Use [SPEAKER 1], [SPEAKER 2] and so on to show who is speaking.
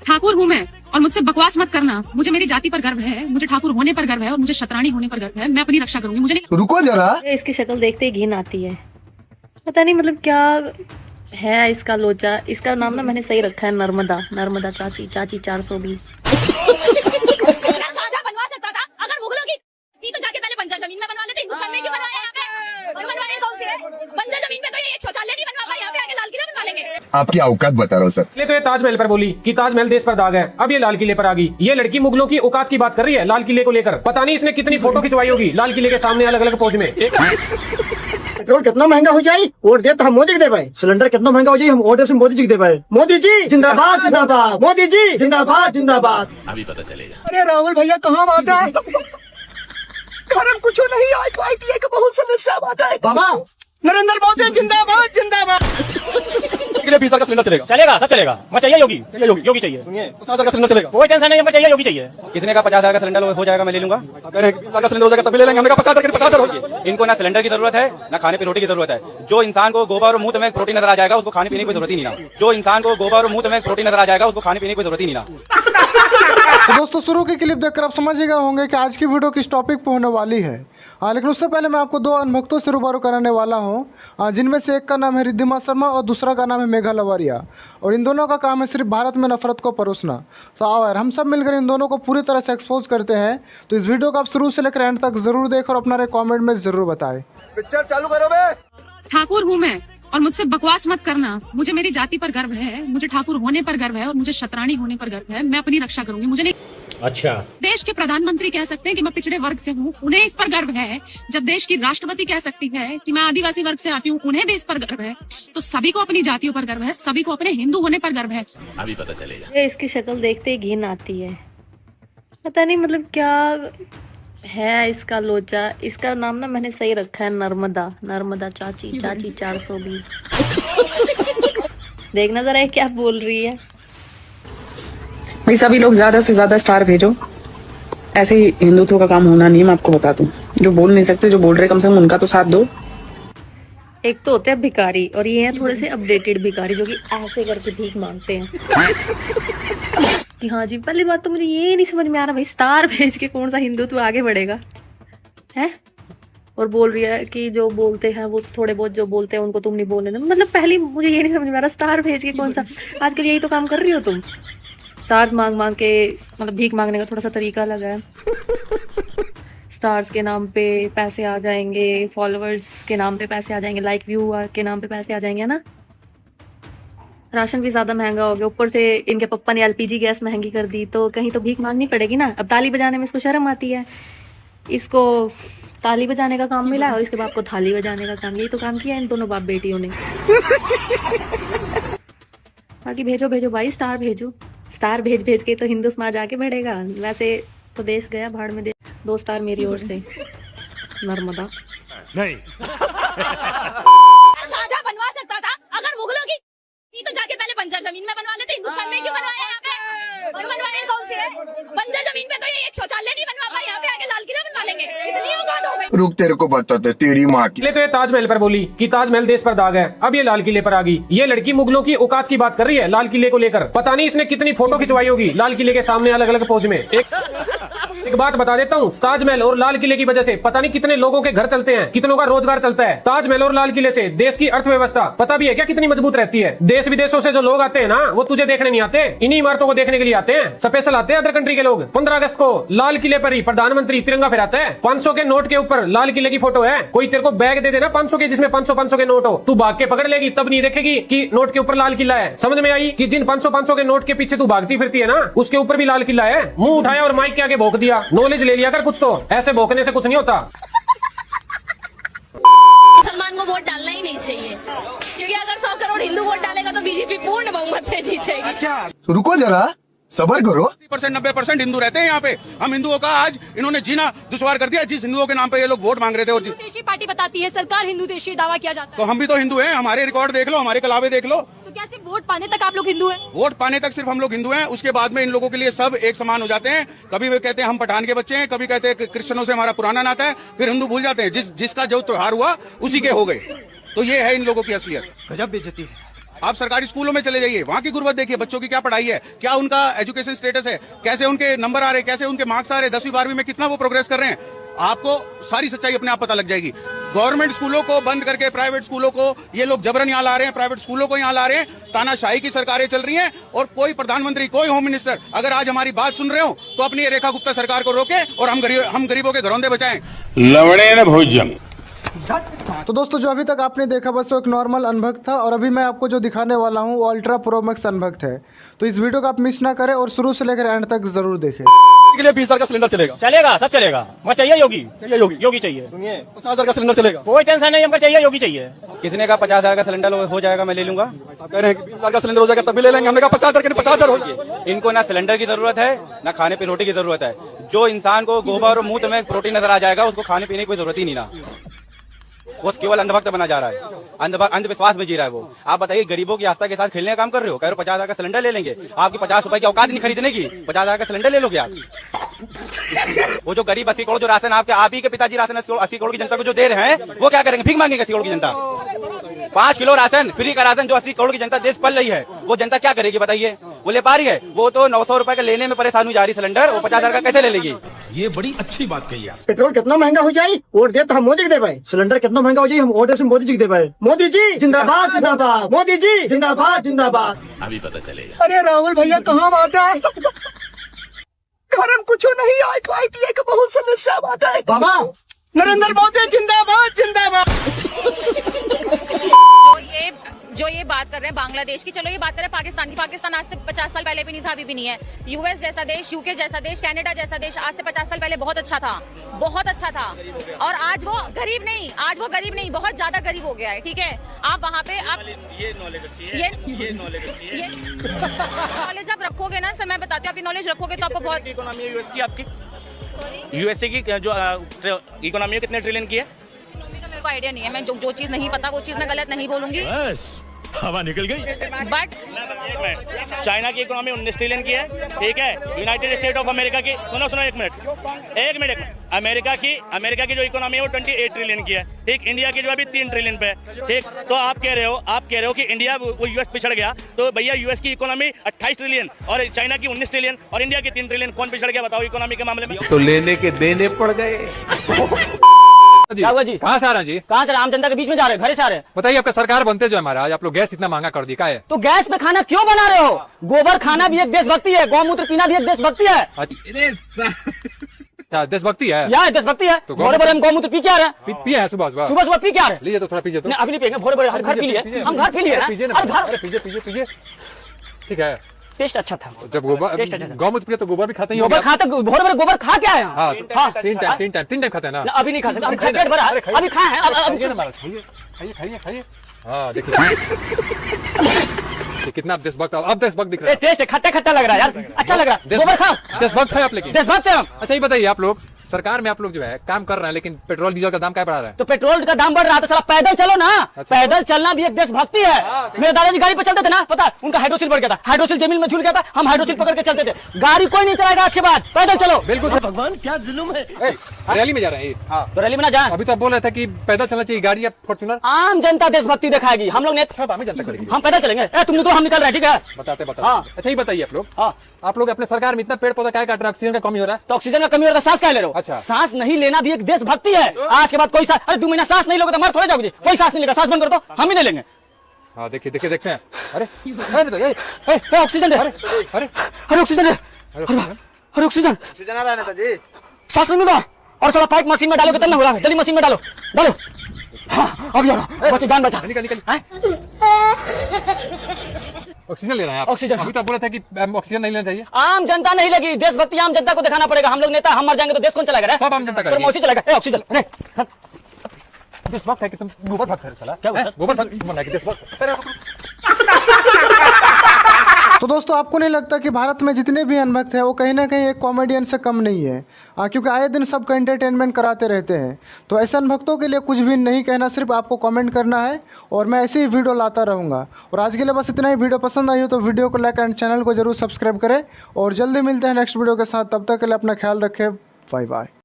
[SPEAKER 1] ठाकुर हूँ मैं और मुझसे बकवास मत करना। मुझे मेरी जाति पर गर्व है, मुझे ठाकुर होने पर गर्व है और मुझे शतरानी होने पर गर्व है। मैं अपनी रक्षा करूंगी। मुझे नहीं
[SPEAKER 2] रुको जरा,
[SPEAKER 3] इसकी शक्ल देखते ही घिन आती है। पता नहीं मतलब क्या है इसका लोचा। इसका नाम ना मैंने सही रखा है, नर्मदा। नर्मदा चाची, चाची 420।
[SPEAKER 4] शाहजहां बनवा सकता था अगर मुगलों की थी तो जाके पहले बंजर जमीन में बनवा लेते। हिंदुस्तान में क्यों बनवाया यहाँ पे? और बनवाए कौन सी है? बंजर जमीन में तो ये शौचालय नहीं बनवा पाए, यहाँ पे आके लाल किला बनवा लेंगे।
[SPEAKER 2] आपकी औकात बता रहा हूँ सर।
[SPEAKER 5] पहले तो ये ताजमहल पर बोली कि ताजमहल देश पर दाग है, अब ये लाल किले पर आ गई। ये लड़की मुगलों की औकात की बात कर रही है लाल किले को लेकर। पता नहीं इसने कितनी फोटो खिंचवाई होगी लाल किले के सामने अलग अलग पोज में।
[SPEAKER 6] पेट्रोल कितना महंगा हो जाए वोट दे तो हम मोदी को दे पाए। सिलेंडर कितना महंगा हो जाए हम वोट से मोदी जी को दे पाए। मोदी जी जिंदाबाद जिंदाबाद, मोदी जी जिंदाबाद जिंदाबाद।
[SPEAKER 7] अभी पता चलेगा।
[SPEAKER 6] अरे राहुल भैया कहाँ बांटा है? घर में कुछ नहीं, IPA का बहुत समस्या बांटा है। बाबा नरेंद्र मोदी जिंदाबाद जिंदाबाद।
[SPEAKER 8] के लिए 20 का सिलेंडर चलेगा।
[SPEAKER 9] चलेगा, सब चलेगा। मैं चाहिए योगी, योगी चाहिए।
[SPEAKER 8] सुनिए 50,000 का सिलेंडर चलेगा।
[SPEAKER 9] कोई टेंशन नहीं, मैं चाहिए योगी चाहिए।
[SPEAKER 8] कितने का? 50,000 का सिलेंडर हो जाएगा, मैं ले लूंगा। कह रहे हैं 20 का सिलेंडर हो जाएगा तभी ले लेंगे। हमने कहा 50,000 हो।
[SPEAKER 9] इनको ना सिलेंडर की जरूरत है ना खाने पे रोटी की जरूरत है। जो इंसान को गोबर और मुंह में प्रोटीन नजर आ जाएगा उसको खाने पीने की जरूरत ही नहीं ना। जो इंसान को गोबर और मुंह में प्रोटीन नजर आ जाएगा उसको खाने पीने की जरूरत ही नहीं ना।
[SPEAKER 10] तो दोस्तों शुरू की क्लिप देखकर आप समझ गए होंगे कि आज की वीडियो किस टॉपिक पे होने वाली है। लेकिन उससे पहले मैं आपको दो अनभक्तों से रूबरू कराने वाला हूँ, जिनमें से एक का नाम है रिद्धिमा शर्मा और दूसरा का नाम है मेघा लवारिया। और इन दोनों का काम है सिर्फ भारत में नफरत को परोसना। तो आओ यार हम सब मिलकर इन दोनों को पूरी तरह से एक्सपोज करते हैं। तो इस वीडियो को आप शुरू से लेकर एंड तक जरूर देखें और अपना कॉमेंट में जरूर बताएं।
[SPEAKER 2] पिक्चर चालू करो बे।
[SPEAKER 1] ठाकुर हूँ मैं और मुझसे बकवास मत करना। मुझे मेरी जाति पर गर्व है, मुझे ठाकुर होने पर गर्व है और मुझे शतरानी होने पर गर्व है। मैं अपनी रक्षा करूंगी। मुझे नहीं
[SPEAKER 9] अच्छा,
[SPEAKER 1] देश के प्रधानमंत्री कह सकते हैं कि मैं पिछड़े वर्ग से हूँ, उन्हें इस पर गर्व है। जब देश की राष्ट्रपति कह सकती है कि मैं आदिवासी वर्ग से आती हूँ, उन्हें भी इस पर गर्व है। तो सभी को अपनी जातियों पर गर्व है, सभी को अपने हिंदू होने पर गर्व है।
[SPEAKER 7] अभी पता चलेगा।
[SPEAKER 3] इसकी शक्ल देखते ही घिन आती है। पता नहीं मतलब क्या है इसका लोचा। इसका नाम ना मैंने सही रखा है, नर्मदा। नर्मदा चाची, चाची 420। देखना जरा क्या बोल रही है।
[SPEAKER 11] भाई सभी लोग ज्यादा से ज्यादा स्टार भेजो। ऐसे ही हिंदुत्व का काम होना नहीं, मैं आपको बता दूं। जो बोल नहीं सकते, जो बोल रहे, कम से कम उनका तो साथ दो।
[SPEAKER 3] एक तो होते हैं भिखारी और ये है थोड़े से अपडेटेड भिखारी जो कि ऐसे करके भीख मांगते हैं कि हाँ जी। पहली बात तो मुझे ये नहीं समझ में आ रहा भाई, स्टार भेज के कौन सा हिंदुत्व आगे बढ़ेगा है। और बोल रही है कि जो बोलते हैं वो थोड़े बहुत जो बोलते हैं उनको तुम नहीं बोलने दो। मतलब पहली मुझे ये नहीं समझ में आ रहा, स्टार भेज के कौन सा। आजकल यही तो काम कर रही हो तुम, स्टार्स मांग मांग के। मतलब भीख मांगने का थोड़ा सा तरीका अलग है। स्टार्स के नाम पे पैसे आ जाएंगे, फॉलोअर्स के नाम पे पैसे आ जाएंगे, लाइक व्यू के नाम पे पैसे आ जाएंगे ना। राशन भी ज्यादा महंगा हो गया, ऊपर से इनके पप्पा ने LPG गैस महंगी कर दी, तो कहीं तो भीख मांगनी पड़ेगी ना। अब ताली बजाने में इसको शर्म आती है। इसको ताली बजाने का काम मिला और इसके बाप को थाली बजाने का काम। यही तो काम किया इन दोनों बाप बेटियों ने। बाकी भेजो भेजो भाई, स्टार भेजो। स्टार भेज भेज के तो हिंदू समाज आगे बढ़ेगा। वैसे तो देश गया भाड़ में। 2 स्टार मेरी ओर से। नर्मदा
[SPEAKER 7] नहीं।
[SPEAKER 4] शाहजहां बनवा सकता था अगर मुगलों की थी तो जाके पहले बंजर जमीन में बनवा लेते। हिंदुस्तान में क्यों बनवाया यहाँ पे? और बनवाए कौन सी है? बंजर जमीन में तो ये शौचालय नहीं बनवा पाए, यहाँ पे आके लाल किला बनवा लेंगे। इतनी औकात हो गई।
[SPEAKER 2] रुक तेरे को बताते तेरी माँ की।
[SPEAKER 5] पहले तो ये ताजमहल पर बोली कि ताजमहल देश पर दाग है, अब ये लाल किले पर आ गई। ये लड़की मुगलों की औकात की बात कर रही है लाल किले को लेकर। पता नहीं इसने कितनी फोटो खिंचवाई होगी लाल किले के सामने अलग अलग पोज में। एक बात बता देता हूँ, ताजमहल और लाल किले की वजह से पता नहीं कितने लोगों के घर चलते हैं, कितनों का रोजगार चलता है। ताजमहल और लाल किले से देश की अर्थव्यवस्था पता भी है क्या कितनी मजबूत रहती है। देश विदेशों से जो लोग आते हैं ना, वो तुझे देखने नहीं आते, इन्हीं इमारतों को देखने के लिए आते हैं। स्पेशल आते हैं अदर कंट्री के लोग। 15 अगस्त को लाल किले पर ही प्रधानमंत्री तिरंगा फहराता है। 500 के नोट के ऊपर लाल किले की फोटो है। कोई तेरे को बैग दे देना 500 के, जिसमें 500 के नोट हो, तू भाग के पकड़ लेगी, तब नहीं देखेगी कि नोट के ऊपर लाल किला है। समझ में आई कि जिन 500 के नोट के पीछे तू भागती फिरती है ना, उसके ऊपर भी लाल किला है। मुंह उठाया और माइक के आगे भोंक दिया। नॉलेज ले लिया कर कुछ तो, ऐसे भोंकने से कुछ नहीं होता।
[SPEAKER 4] मुसलमान को वोट डालना ही नहीं चाहिए, क्योंकि अगर 100 करोड़ हिंदू वोट डालेगा तो बीजेपी पूर्ण बहुमत से जीतेगी।
[SPEAKER 2] अच्छा रुको जरा, सबर करो।
[SPEAKER 8] 80% 90% हिंदू रहते हैं यहाँ पे। हम हिंदुओं का आज इन्होंने जीना दुश्वार कर दिया। जिस हिंदुओं के नाम पे ये लोग वोट मांग रहे थे और
[SPEAKER 4] हिंदू देशी पार्टी बताती है सरकार, हिंदू देशी दावा किया जाता है।
[SPEAKER 8] तो हम भी तो हिंदू हैं। हमारे रिकॉर्ड देख लो, हमारे कलावे देख लो।
[SPEAKER 4] तो क्या सिर्फ वोट पाने तक आप लोग हिंदू हैं?
[SPEAKER 8] वोट पाने तक सिर्फ हम लोग हिंदू हैं, उसके बाद में इन लोगों के लिए सब एक समान हो जाते हैं। कभी वे कहते हैं हम पठान के बच्चे हैं, कभी कहते हैं क्रिश्चियनों से हमारा पुराना नाता है, फिर हिंदू भूल जाते हैं। जिसका जो त्योहार हुआ उसी के हो गए। तो ये है इन लोगों की असलियत।
[SPEAKER 9] गजब बेइज्जती है।
[SPEAKER 8] आप सरकारी स्कूलों में चले जाइए, वहां की गुर्बत देखिए, बच्चों की क्या पढ़ाई है, क्या उनका एजुकेशन स्टेटस है, कैसे उनके नंबर आ रहे हैं, कैसे उनके मार्क्स आ रहे हैं, 10वीं 12वीं में कितना वो प्रोग्रेस कर रहे हैं। आपको सारी सच्चाई अपने आप पता लग जाएगी। गवर्नमेंट स्कूलों को बंद करके प्राइवेट स्कूलों को ये लोग जबरन यहाँ ला रहे हैं, प्राइवेट स्कूलों को यहाँ ला रहे हैं। तानाशाही की सरकारें चल रही हैं और कोई प्रधानमंत्री, कोई होम मिनिस्टर अगर आज हमारी बात सुन रहे हो तो अपनी रेखा गुप्ता सरकार को रोके और हम गरीबों के घरौंदे बचाएं।
[SPEAKER 7] लवणे न भोजन।
[SPEAKER 10] तो दोस्तों, जो अभी तक आपने देखा बस वो एक नॉर्मल अनभक्त था, और अभी मैं आपको जो दिखाने वाला हूँ वो अल्ट्रा प्रो मैक्स अनभक्त है। तो इस वीडियो को आप मिस ना करें और शुरू से लेकर एंड तक जरूर देखें।
[SPEAKER 6] के लिए 20,000 का सिलेंडर चलेगा?
[SPEAKER 12] चलेगा, सब चलेगा। मगर चाहिए योगी, योगी चाहिए।
[SPEAKER 6] सुनिए, 50,000 का सिलेंडर चलेगा?
[SPEAKER 12] कोई टेंशन नहीं, हमको चाहिए योगी चाहिए।
[SPEAKER 9] किसने कहा 50,000 का सिलेंडर हो जाएगा, मैं ले लूंगा?
[SPEAKER 6] आप कह रहे हैं कि 20,000 का सिलेंडर हो जाएगा तभी ले लेंगे। हमने कहा 50,000 के 50,000 हो जाएगा।
[SPEAKER 9] इनको ना सिलेंडर की जरूरत है, ना खाने पे रोटी की जरूरत है। जो इंसान को गोबर और मुंह में प्रोटीन नजर आ जाएगा, उसको खाने पीने की कोई जरूरत ही नहीं ना। वो केवल अंधभक्त बना जा रहा है, अंधविश्वास में जी रहा है वो। आप बताइए, गरीबों की आस्था के साथ खेलने का काम कर रहे हो। कह रहे हो 50,000 का सिलेंडर ले लेंगे, आपकी 50 रुपए की औकात नहीं खरीदने की, 50,000 का सिलेंडर ले लोगे आप। वो जो गरीब 80 करोड़ जो राशन आप ही के पिताजी राशन 80 करोड़ की जनता को जो दे रहे हैं, वो क्या करेंगे? भीख मांगेंगे 80 करोड़ की जनता। 5 किलो राशन फ्री का राशन जो 80 करोड़ की जनता देश पल रही है, वो जनता क्या करेगी बताइए? वो ले पा रही है? वो तो 900 रुपए का लेने में परेशान हुई जा रही सिलेंडर, वो 50,000 का कैसे ले लेगी?
[SPEAKER 7] ये बड़ी अच्छी बात कही आप।
[SPEAKER 6] पेट्रोल कितना महंगा हो जाए, वोट दे तो हम मोदी को दे पाए। सिलेंडर कितना महंगा हो जाए, हम वोट मोदी जी को दे पाए। मोदी जी जिंदाबाद जिंदाबाद, मोदी जी जिंदाबाद जिंदाबाद।
[SPEAKER 7] अभी पता चलेगा।
[SPEAKER 6] अरे राहुल भैया कहाँ बाटा है? घर में कुछ नहीं आए, खाई पिए का बहुत समस्या बाटा है। बाबा नरेंद्र मोदी जिंदाबाद जिंदाबाद।
[SPEAKER 4] जो ये बात कर रहे हैं बांग्लादेश की, चलो ये बात कर रहे हैं पाकिस्तान की। पाकिस्तान आज से 50 साल पहले भी नहीं था, अभी भी नहीं है। यूएस जैसा देश, यूके जैसा देश, कनाडा जैसा देश आज से 50 साल पहले बहुत अच्छा था, बहुत अच्छा था। और आज वो गरीब नहीं, आज वो गरीब नहीं, बहुत ज्यादा गरीब हो गया है। ठीक है, आप वहाँ पे आप ये नॉलेज आप रखोगे ना सर, मैं बताती हूँ, आप ये नॉलेज रखोगे तो आपको बहुत।
[SPEAKER 12] इकोनॉमी यूएस की, आपकी यूएसए की जो इकोनॉमी है कितने ट्रिलियन की है?
[SPEAKER 4] इकोनॉमी का मेरे को आइडिया नहीं है, मैं जो चीज नहीं पता वो चीज मैं गलत नहीं बोलूंगी।
[SPEAKER 7] हवा निकल गई।
[SPEAKER 4] बट
[SPEAKER 12] चाइना की इकोनॉमी 19 ट्रिलियन की है, ठीक है। यूनाइटेड स्टेट ऑफ अमेरिका की, सुनो एक मिनट, अमेरिका की जो इकोनॉमी है वो 28 ट्रिलियन की है, ठीक। इंडिया की जो अभी 3 ट्रिलियन पे है, ठीक। तो आप कह रहे हो कि इंडिया वो यूएस पिछड़ गया, तो भैया यूएस की इकोनॉमी 28 ट्रिलियन और चाइना की 19 ट्रिलियन और इंडिया की 3 ट्रिलियन, कौन पिछड़ गया बताओ इकोनॉमी के मामले में?
[SPEAKER 7] तो लेने के देने पड़ गए।
[SPEAKER 13] क्या हुआ जी? कहाँ से आ रहे हैं जी? कहाँ से? आम जनता के बीच में जा रहे हैं, घर से आ रहे हैं। बताइए, आपका सरकार बनते जो है हमारा, आज आप लोग गैस इतना महंगा कर दी, क्या है? तो गैस पे खाना क्यों बना रहे हो? गोबर खाना भी एक देशभक्ति है, गौमूत्र पीना भी एक देशभक्ति है। क्या देशभक्ति है? या देशभक्ति है। तो भोरे भोरे हम गौमूत्र पी के आ रहे हैं, पिए हैं सुबह पी के आ रहे हैं। लीजिए तो थोड़ा पीजिए। तो अभी नहीं पिएंगे, भोरे भोरे हम घर पी लिए, हम घर पी लिए, पीजिए। ठीक है, टेस्ट अच्छा था। जब गोबर गौमूत्र पिए तो गोबर भी खाते हैं। गोबर खाता, भोरे भोरे गोबर खा के आए हैं। हाँ, 3 टाइम खाते हैं ना। अभी नहीं खा सकते, पेट भरा, अभी खाए हैं। खाइए। हाँ देखिए कितना देशभक्त, अब देशभक्त दिख रहा है। टेस्ट खट्टा लग रहा है यार, अच्छा लग रहा है। गोबर खा, देशभक्त है आप, लेकिन देशभक्त है हम। अच्छा ये बताइए, आप लोग सरकार में आप लोग जो है काम कर रहे हैं, लेकिन पेट्रोल डीजल का दाम क्या बढ़ा रहा है? तो पेट्रोल का दाम बढ़ रहा है तो चला पैदल चलो ना। अच्छा। पैदल चलना भी एक देशभक्ति है। मेरे दादाजी गाड़ी पर चलते थे ना, पता उनका हाइड्रोसिल बढ़ गया था, हाइड्रोसिल जमीन में झूल गया था, हम हाइड्रोसिल पकड़ के चलते थे। गाड़ी कोई नहीं चलाएगा आज के बाद, पैदल चलो। बिल्कुल भगवान, क्या जुल्म है। रैली में जा रहे हैं, तो रैली में ना जाए। अभी तो बोल रहे थे कि पैदल चलना चाहिए, गाड़ी या फॉर्च्यूनर। आम जनता देशभक्ति दिखाएगी, हम लोग ने जनता करेगी, हम पैदल चलेंगे। तुम निकलो, हम निकल रहे हैं, ठीक है? बताते। अच्छा ही बताइए, आप लोग अपने सरकार में इतना पेड़ पौधा क्या काट रहे हैं, ऑक्सीजन का कमी हो रहा है? तो ऑक्सीजन का कमी हो रहा है, सांस क्या ले रहे हो? अच्छा, सांस नहीं लेना भी एक देशभक्ति है। आज के बाद कोई सांस, अरे 2 महीना सांस नहीं लोगे तो मर थोड़े जाओगे। कोई सांस नहीं लेगा, सांस बंद कर दो, हम ही नहीं लेंगे। हाँ देखिए देखते हैं। अरे ऑक्सीजन, अरे ऑक्सीजन आ रहा है नेताजी, सांस नहीं मिला। और सारा पाइप मशीन में डालोगे तब ना हो रहा है, जल्दी मशीन में डालो। हाँ अभी बच्चे, जान बचा। निकल ऑक्सीजन ले रहे हैं आप? ऑक्सीजन अभी तो बोला था कि ऑक्सीजन नहीं लेना चाहिए। आम जनता नहीं लगी, देशभक्ति आम जनता को दिखाना पड़ेगा। हम लोग नेता, हम मर जाएंगे तो देश कौन चलाएगा? सब आम जनता करेगी। मौसी चलाएगा। ऑक्सीजन देशभक्त है कि तुम गोबर भक्त है? साला क्या गोबर भक्त बना के देशभक्त। तो दोस्तों, आपको नहीं लगता कि भारत में जितने भी अनभक्त हैं वो कहीं ना कहीं एक कॉमेडियन से कम नहीं है? क्योंकि आए दिन सबका एंटरटेनमेंट कराते रहते हैं। तो ऐसे अनभक्तों के लिए कुछ भी नहीं कहना, सिर्फ आपको कमेंट करना है और मैं ऐसे ही वीडियो लाता रहूँगा। और आज के लिए बस इतना ही। वीडियो पसंद आई हो तो वीडियो को लाइक एंड चैनल को जरूर सब्सक्राइब करें और जल्दी मिलते हैं नेक्स्ट वीडियो के साथ। तब तक के लिए अपना ख्याल रखें, बाय बाय।